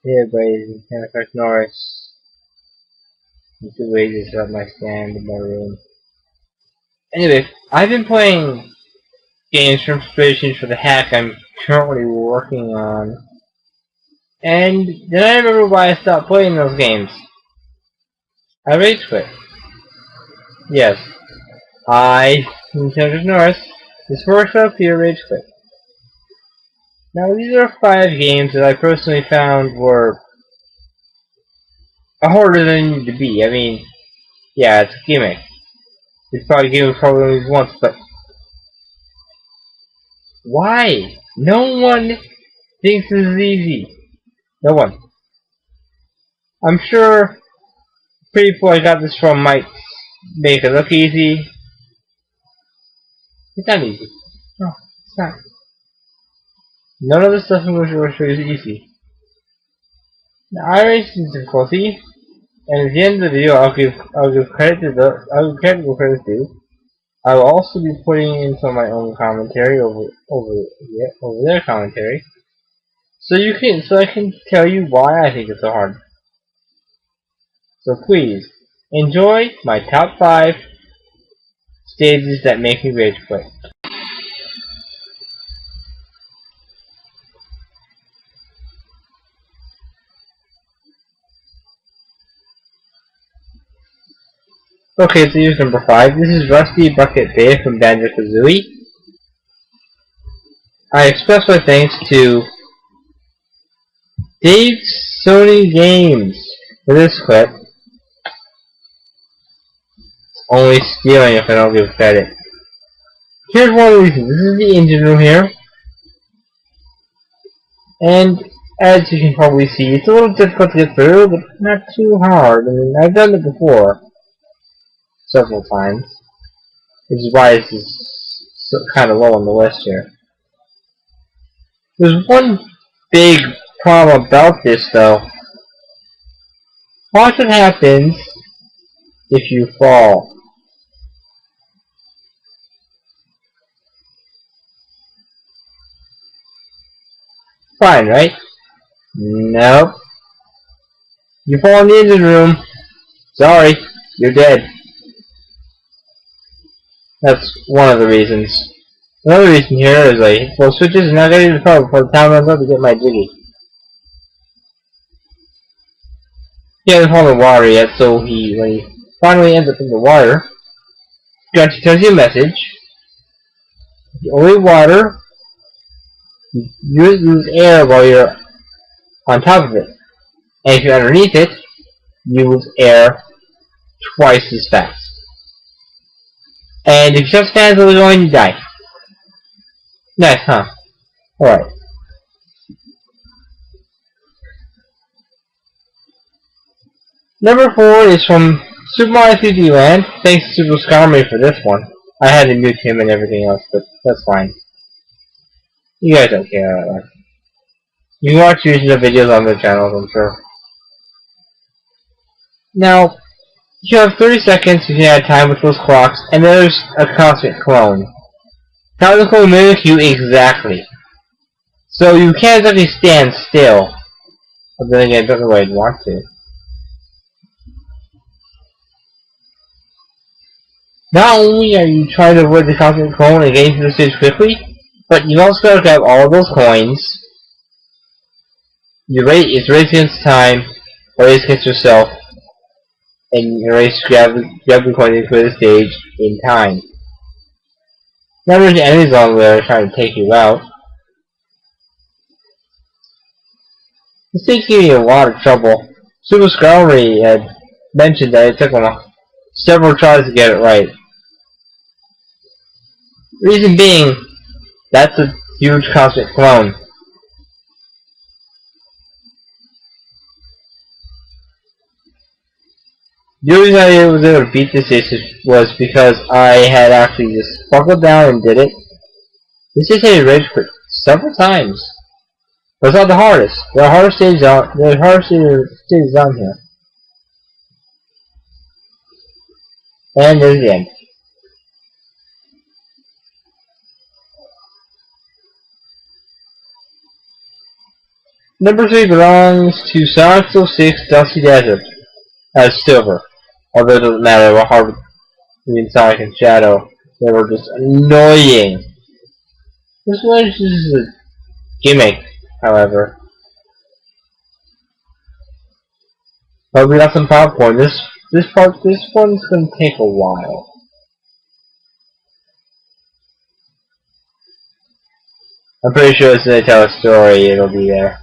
Hey everybody, this is Chris Norris. I'm too lazy to set up my stand in my room. Anyway, I've been playing games for inspiration for the hack I'm currently working on. And then I remember why I stopped playing those games. I rage quit. Yes, Chris Norris, this first up here, rage quit. Now these are 5 games that I personally found were harder than they need to be. I mean, yeah, it's a gimmick. It's probably given probably once, but why? No one thinks this is easy. No one. I'm sure people I got this from might make it look easy. It's not easy. No, it's not. None of the stuff I'm going to show you is easy. Now, I raised the difficulty, and at the end of the video, I'll give credit to credit due. I will also be putting in some of my own commentary over their commentary, so I can tell you why I think it's so hard. So please enjoy my top 5 stages that make me rage quit. Okay, so here's number 5. This is Rusty Bucket Bay from Banjo-Kazooie. I express my thanks to Dave Sony Games for this clip. Only stealing if I don't give credit. Here's one of the reasons. This is the engine room here. And as you can probably see, it's a little difficult to get through, but not too hard. I mean, I've done it before. Several times. Which is why this is kind of low on the list here. There's one big problem about this, though. Watch what happens if you fall. Fine, right? Nope. You fall in the engine room. Sorry, you're dead. That's one of the reasons. Another reason here is I hit both switches and now getting to the car before the time runs out to get my Jiggy. He hasn't fallen in the water yet, so when he finally ends up in the water, Scratchy tells you a message. The only water, you lose air while you're on top of it. And if you're underneath it, you lose air twice as fast. And if you just fans over going, you die. Nice, huh? Alright. Number 4 is from Super Mario 3D Land. Thanks to Super Skarmory for this one. I had to mute him and everything else, but that's fine. You guys don't care. You can watch usual videos on their channels, I'm sure. Now, you have 30 seconds to add time with those clocks, and there's a Cosmic Clone. Cosmic Clone will mimic you exactly. So you can't exactly stand still. But then again, I don't know why I'd want to. Not only are you trying to avoid the Cosmic Clone and getting to the stage quickly, but you've also got to grab all of those coins. It's race against time, or race against yourself, and you race to grab the coin and clear the stage in time. Now there's enemies on there trying to take you out. This thing's giving me a lot of trouble. Super Skarmory had mentioned that it took him several tries to get it right. Reason being, that's a huge Cosmic Clone. The only reason I was able to beat this issue was because I had actually just buckled down and did it. This just had a rage quit several times. But it's not the hardest. There are harder stages on here. And there's the end. Number 3 belongs to Sonic 06 Dusty Desert as Silver. Although it doesn't matter what hard between Sonic and Shadow, they were just annoying. This one is just a gimmick, however. But we got some popcorn. This one's gonna take a while. I'm pretty sure as they tell a story, it'll be there.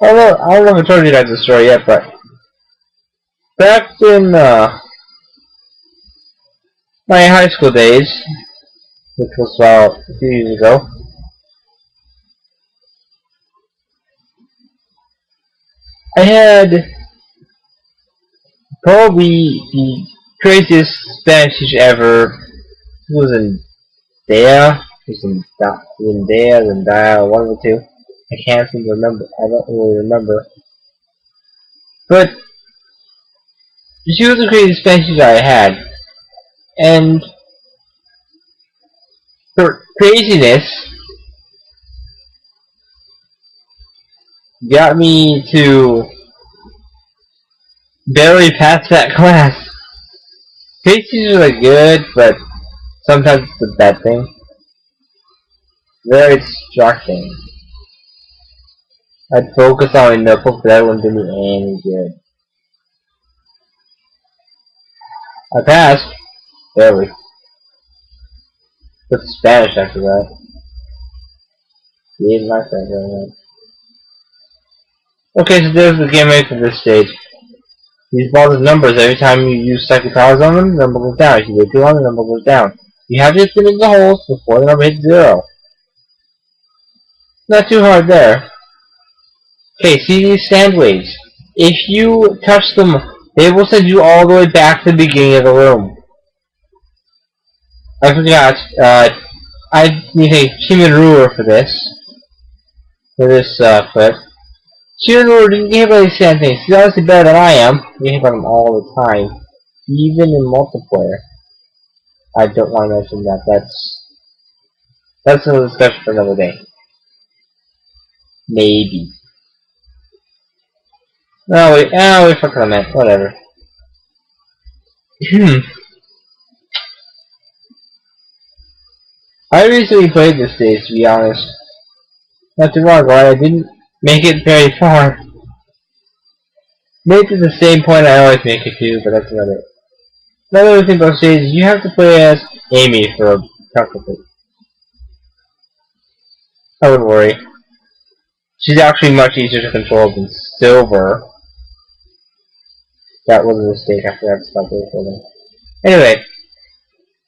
Although, I don't know if I told you guys the story yet, but back in my high school days, which was about a few years ago, I had probably the craziest Spanish teacher ever. It was in Dea, Zendaya, one of the two. I can't seem to remember. I don't really remember. But she was the craziest Spanish teacher I had, and her craziness got me to barely pass that class. Crazy teachers are good, but sometimes it's a bad thing. Very distracting. I'd focus on my notebook, but that wouldn't do me any good. I passed, barely. But Spanish after that. Even my friends right now. Okay, so there's the gimmick of this stage. These balls are numbers. Every time you use psychic powers on them, the number goes down. If you wait too long, the number goes down. You have to spin in the holes before the number hits 0. Not too hard there. Okay, see these sand waves. If you touch them, they will send you all the way back to the beginning of the room. I forgot, I need a human ruler for this clip. Human ruler didn't get hit by these sand things. He's obviously better than I am. You get hit by them all the time. Even in multiplayer. I don't want to mention that. That's another discussion for another day. Maybe. Oh wait, fuck that man. Whatever. I recently played this stage, to be honest. Not too long ago, I didn't make it very far. Made it to the same point I always make it to, but that's about it. Another thing about stage is you have to play as Amy for a technically. I wouldn't worry. She's actually much easier to control than Silver. That was a mistake, I forgot to stop recording. Anyway,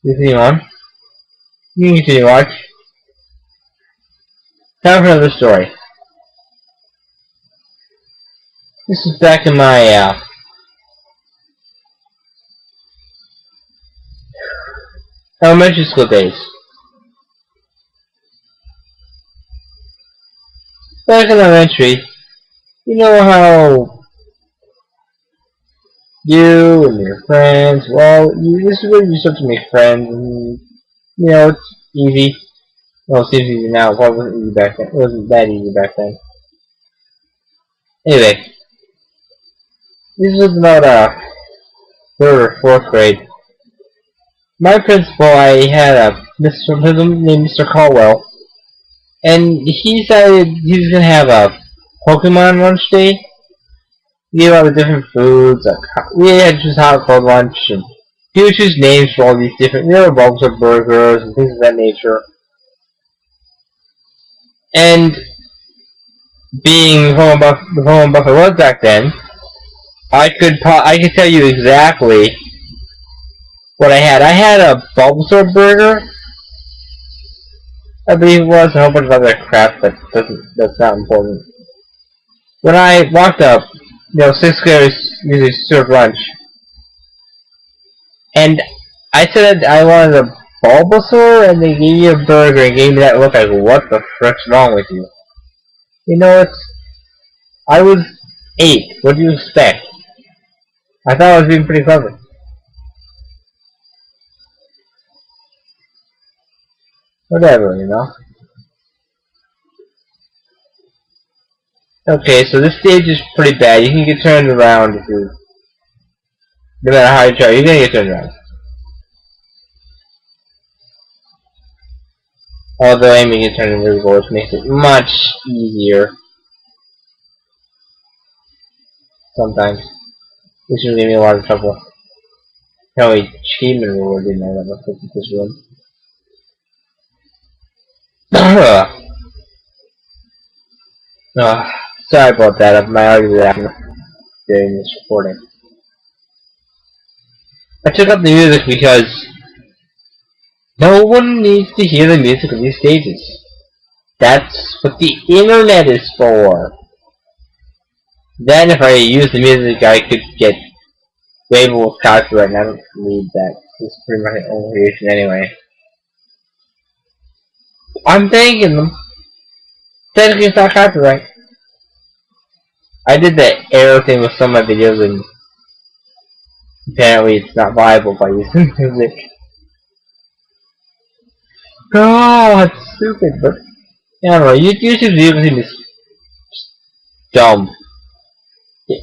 continue on. You can continue to watch. Time for another story. This is back in my elementary school days. Back in elementary, you know how you and your friends, this is where you start to make friends, and, you know, it's easy. Well, it seems easy now, it probably wasn't easy back then. It wasn't that easy back then. Anyway, this was about, 3rd or 4th grade. My principal, I had a Mr. named Mr. Caldwell, and he decided he was gonna have a Pokemon lunch day. We had all the different foods. We had just hot and cold lunch, and he would choose names for all these different, Bulbasaur burgers and things of that nature. And being the home buff I was back then, I could tell you exactly what I had. I had a Bulbasaur burger, I believe it was, and a whole bunch of other crap that's not important. When I walked up, 6th graders usually serve lunch, and I said I wanted a Bulbasaur, and they gave me a burger and gave me that look like, what the frick's wrong with you? I was 8. What do you expect? I thought I was being pretty clever. Whatever, Okay, so this stage is pretty bad. You can get turned around if you... No matter how you try, you're gonna get turned around. Although aiming it turned invisible, which makes it much easier. Sometimes. This will give me a lot of trouble. No achievement reward in there that looks like this room. Sorry about that. My audio happened during this recording. I took up the music because no one needs to hear the music of these stages. That's what the internet is for. Then if I use the music, I could get labeled with copyright, and I don't need that. This is pretty much my own creation anyway. I'm thanking them. Technically it's not copyright. I did the arrow thing with some of my videos, and apparently it's not viable by using music. Oh, it's stupid, but I don't know. YouTube's music is dumb.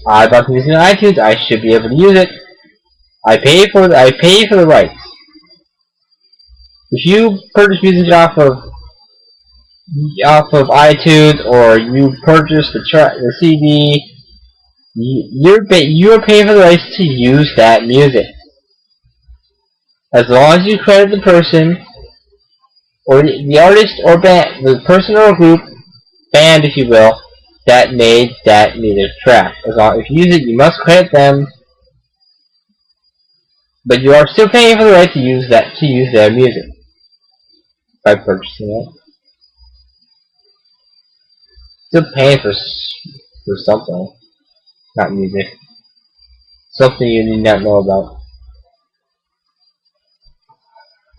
I bought the music on iTunes. I should be able to use it. I pay for the rights. If you purchase music off of iTunes, or you purchase the CD, you're paying for the rights to use that music. As long as you credit the person, or the artist, or band, the person or group, band if you will, that made that music track. As long if you use it, you must credit them, but you are still paying for the right to use their music by purchasing it. Still paying for something, not music. Something you need not know about.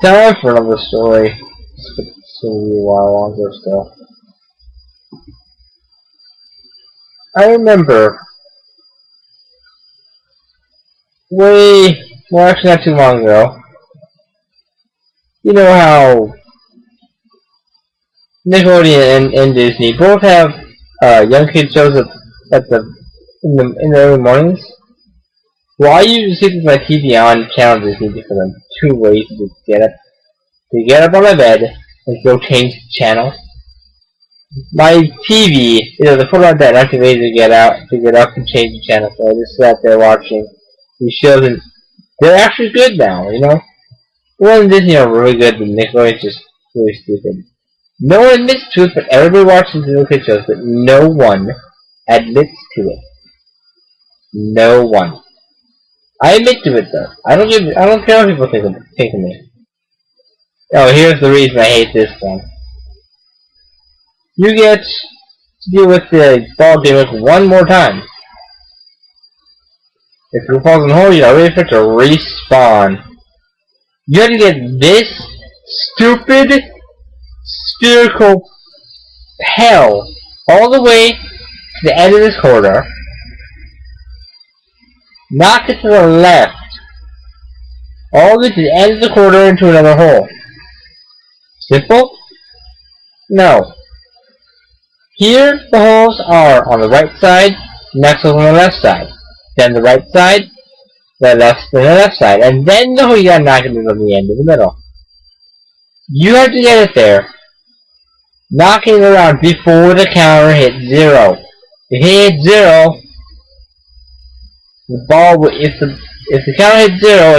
Time for another story. It's a while longer still. I remember actually not too long ago. You know how Nickelodeon and Disney both have young kids shows in the early mornings. Well, I usually see my TV on channel Disney because I'm too lazy to get up on my bed and go change the channel. My TV is the foot on bed. I'm too lazy to get up and change the channel, so I just sat there watching these shows, and they're actually good now. You know, the ones in Disney are really good, but Nickelodeon's just really stupid. No one admits to it, but everybody watches the little kid shows, but no one admits to it. No one. I admit to it though. I don't care what people think of me. Oh, here's the reason I hate this one. You get to deal with the ball gimmick one more time. If it falls in the hole, you gotta wait for it to respawn. You have to get this stupid spherical hell all the way to the end of this corridor. Knock it to the left. All the way to the end of the corridor into another hole. Simple? No. Here, the holes are on the right side, next one on the left side. Then the right side, then the left side. And then the hole you gotta knock it in on the end of the middle. You have to get it there, knocking it around before the counter hits 0. If it hits 0, the ball will, if the counter hits 0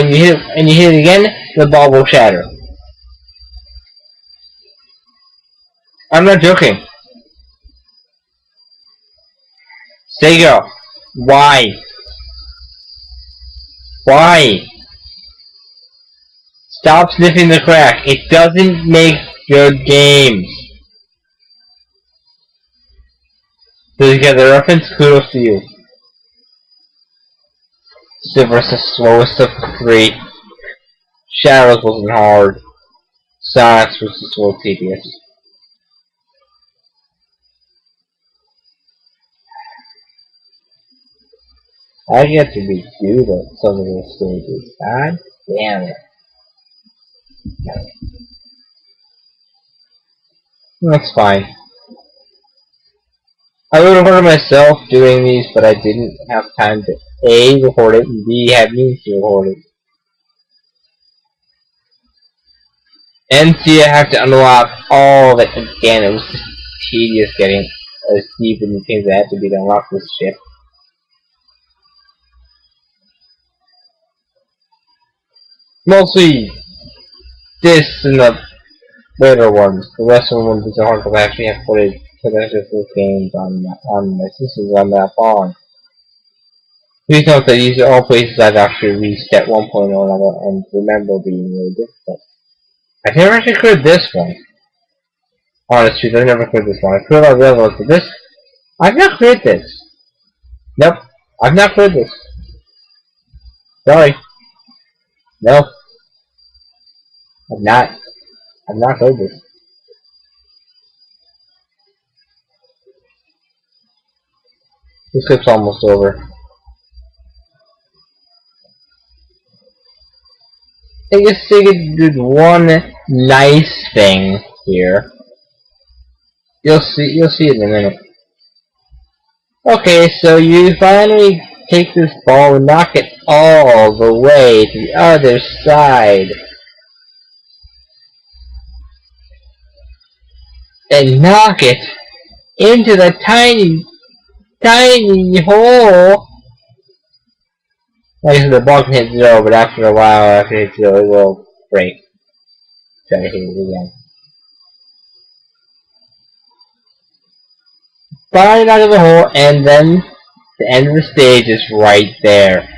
and you hit it again, the ball will shatter. I'm not joking. Sega, why? Why? Stop sniffing the crack. It doesn't make good games. So you get the reference, kudos to you. Vs. Slowest of 3. Shadows wasn't hard. Sonics was a little tedious. I get to redo some of those stages. God damn it. That's fine. I would have recorded myself doing these, but I didn't have time to A, record it, and B, have me to record it. And C, I have to unlock all of it again. It was just tedious getting as deep in the things that had to be to unlock this ship. Mostly this and the later ones. The rest of them was hard to actually have footage because I just those games on my systems on that phone. Please note that these are all places I've actually reached at 1.0 level and remember being really difficult. I've never actually cleared this one. Honest truth, I've never cleared this one. I've cleared all the other ones, but this, I've not cleared this. Nope, I've not cleared this. Sorry. No. I've not cleared this. This clip's almost over. I guess they did one nice thing here. You'll see it in a minute. Okay, so you finally take this ball and knock it all the way to the other side. And knock it into the tiny hole. Like I said, the ball can hit zero, but after a while, after it hits zero, it will break. Try to hit it again. Finally out of the hole, and then the end of the stage is right there.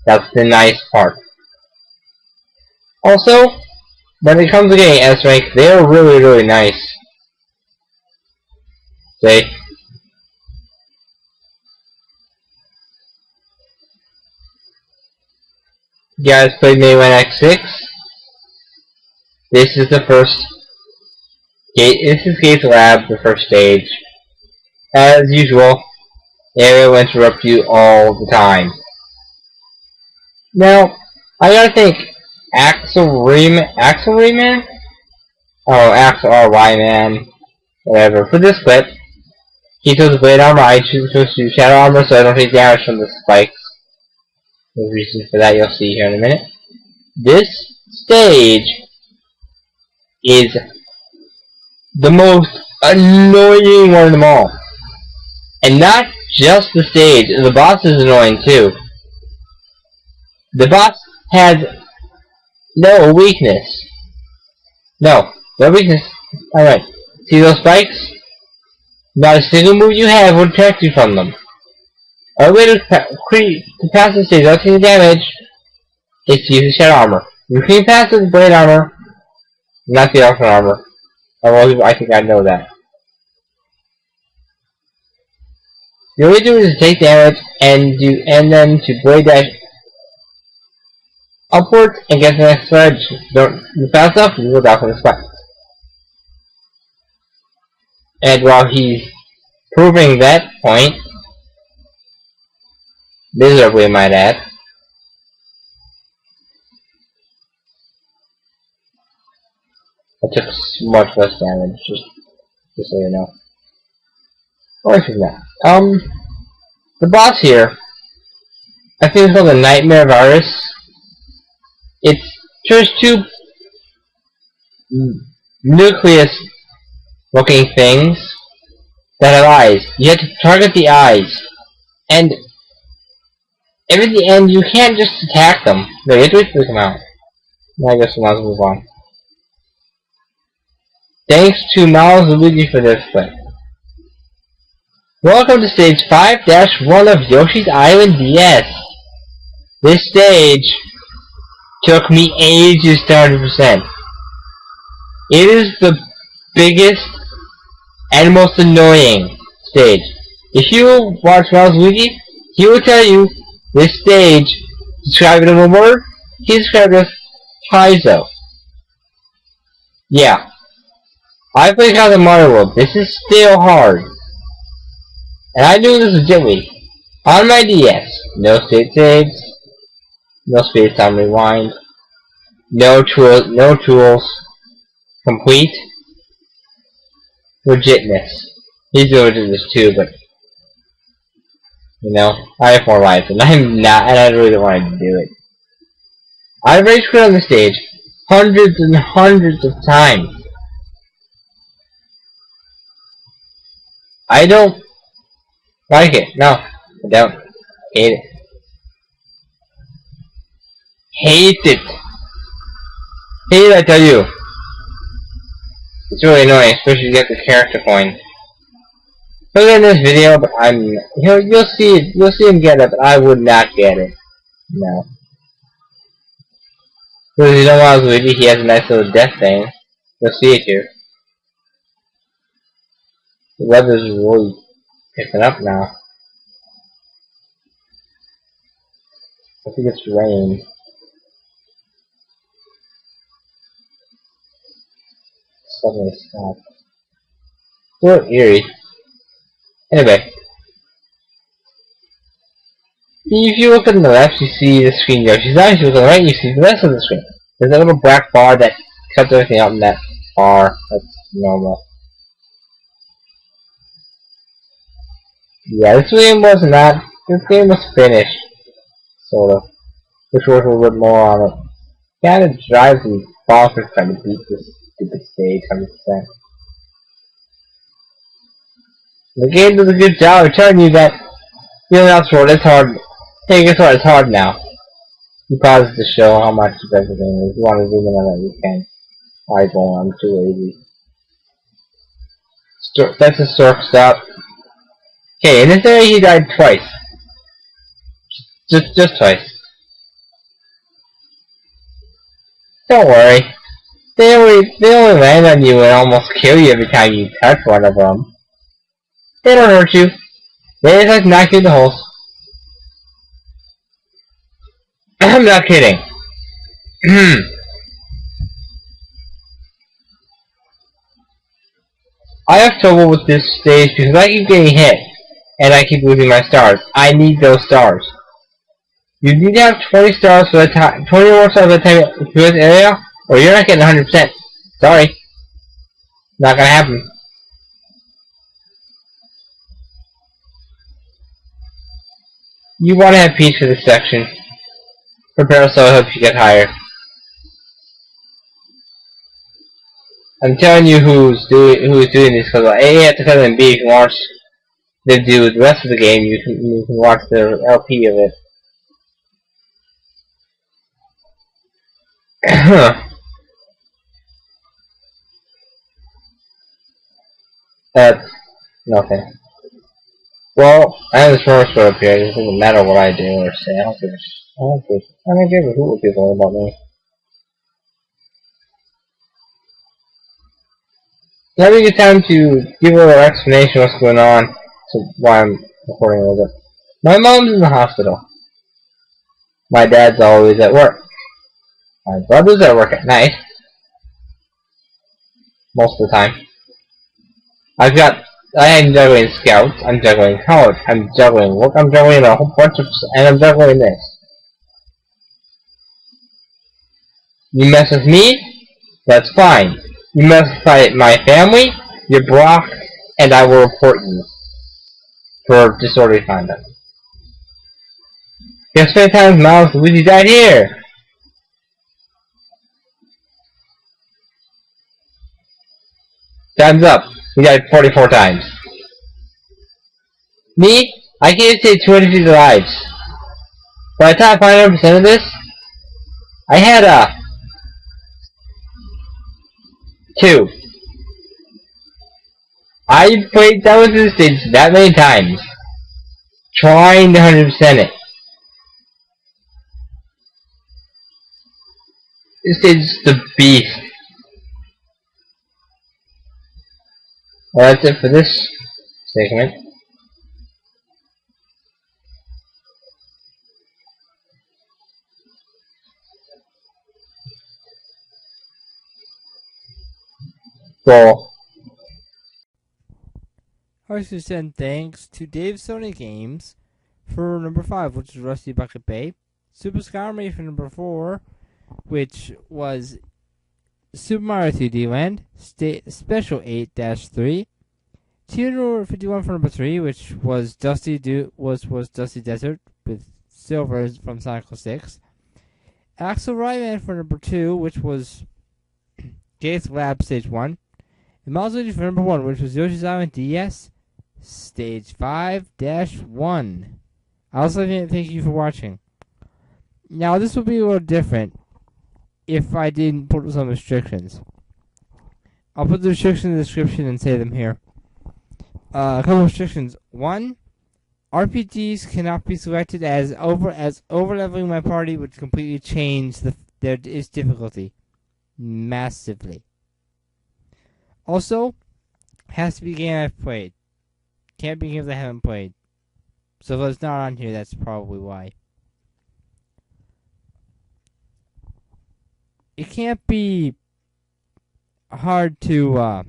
That's the nice part. Also, when it comes to getting S rank, they're really nice. See? You guys played Maywen X6? This is the first gate. This is Gates Lab, the first stage. As usual, the area will interrupt you all the time. Now, I gotta think, Axel Rayman? Oh, Axel RY Man. Whatever. For this clip, he chose blade armor, I chose shadow armor so I don't take damage from the spikes. The reason for that you'll see here in a minute. This stage is the most annoying one of them all. And not just the stage, the boss is annoying too. The boss has no weakness. No weakness. Alright. See those spikes? Not a single move you have will protect you from them. A way to pass the stage without taking damage is to use the shadow armor. You can pass with blade armor, not the ultimate armor. Although I think I know that. The only do is take damage and then to blade dash upwards and get the next edge. Don't you fast enough, you will die from the spike. And while he's proving that point, miserably might add, I took much less damage, just so you know. Or if not. The boss here, I think it's called the Nightmare Virus. It's just two nucleus-looking things that have eyes. You have to target the eyes, and at the end you can't just attack them. No, you have to wait till they come out. I guess we'll move on. Thanks to Miles and Luigi for this clip. Welcome to stage 5-1 of Yoshi's Island DS. This stage took me ages to 100%. It is the biggest and most annoying stage. If you watch Miles Luigi, he will tell you this stage, describe it in one word, he described it as Paizo. Yeah. I played Cosmic Mario World. This is still hard. And I do this legitimately. On my DS. No state saves. No space time rewind. No tools. Complete. Legitness. He's doing this too, but You know, I have 4 lives, and I'm not, and I really don't want to do it. I've rage quit on the stage hundreds and hundreds of times. I don't like it. No, I don't. Hate it. Hate it. Hate it, I tell you. It's really annoying, especially if you get the character coin. Put it in this video, but you'll see it. You'll see him get it, but I would not get it. No. Because you know what, Luigi, he has a nice little death thing. You'll see it here. The weather's really picking up now. I think it's rain. Suddenly stopped. A little eerie. Anyway. If you look on the left, you see the screen there. If you look on the right, you see the rest of the screen. There's a little black bar that cuts everything out in that bar. That's normal. Yeah, this game was not. This game was finished. Sort of. Wish there was a little bit more on it. Kinda drives me bonkers trying to beat this stupid stage 100%. The game does a good job of telling you that that's what it's hard. Hey, guess what? It's hard now. You pause it to show how much of everything is. If you want to zoom in on it, you can. I won't. I'm too lazy. That's a Stork stop. Okay, in this area he died twice. Just twice. Don't worry. They only land on you and almost kill you every time you touch one of them. They don't hurt you. They just like knock you in the holes. I'm not kidding. I have trouble with this stage because I keep getting hit and I keep losing my stars. I need those stars. You need to have 20 stars for the time, 20 more stars for the time to this area, or you're not getting 100%. Sorry. Not gonna happen. You want to have peace for this section. Prepare so I hope you get higher. I'm telling you who's doing this because A, you have to tell them, B, you can watch them do the rest of the game. You can watch the LP of it. That's nothing. Well, I have this first up here. It doesn't matter what I do or say. I don't give a hoot what people think about me. Now we get time to give a little explanation of what's going on, so why I'm recording a little bit. My mom's in the hospital. My dad's always at work. My brother's at work at night. Most of the time. I am juggling scouts, I'm juggling college, I'm juggling work, I'm juggling a whole bunch of, and I'm juggling this. You mess with me? That's fine. You mess with my family? You're blocked, and I will report you for disorderly conduct. You spend time with Miles. Luigi died here. Time's up. He died 44 times. Me? I can't say 250 lives. By the time I find 100% of this, I had a 2. I played that with this stage that many times, trying to 100% it. This stage is the beast. Well, that's it for this segment. Cool. I should send thanks to Dave Sony Games for number 5, which is Rusty Bucket Bay, Super Skyrim for number 4, which was Super Mario 3D Land, Special 8-3, Theodore 51 for number 3, which was Dusty Dusty Desert with Silver from Sonic 06. Axel Ryman for number 2, which was Gates Lab Stage 1. And Miles Luigi for number 1, which was Yoshi's Island DS Stage 5-1. I also thank you for watching. Now, this will be a little different if I didn't put some restrictions. I'll put the restrictions in the description and say them here. A couple of restrictions. 1, RPGs cannot be selected as overleveling my party would completely change its difficulty massively. Also, has to be a game I've played. Can't be games I haven't played. So if it's not on here, that's probably why. It can't be hard to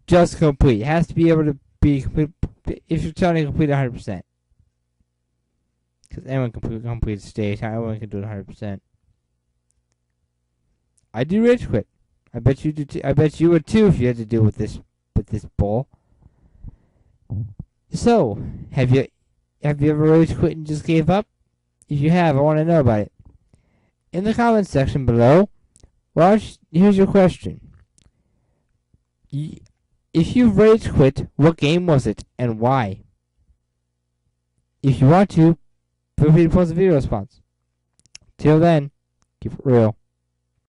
just complete. It has to be able to be complete if you're trying to complete 100%. Because anyone can complete a stage. Anyone can do it 100%. I do rage quit. I bet you do. I bet you would too if you had to deal with this bull. So, have you ever rage quit and just gave up? If you have, I want to know about it. In the comments section below, well, here's your question. If you rage quit, what game was it and why? If you want to, feel free to post a video response. Till then, keep it real.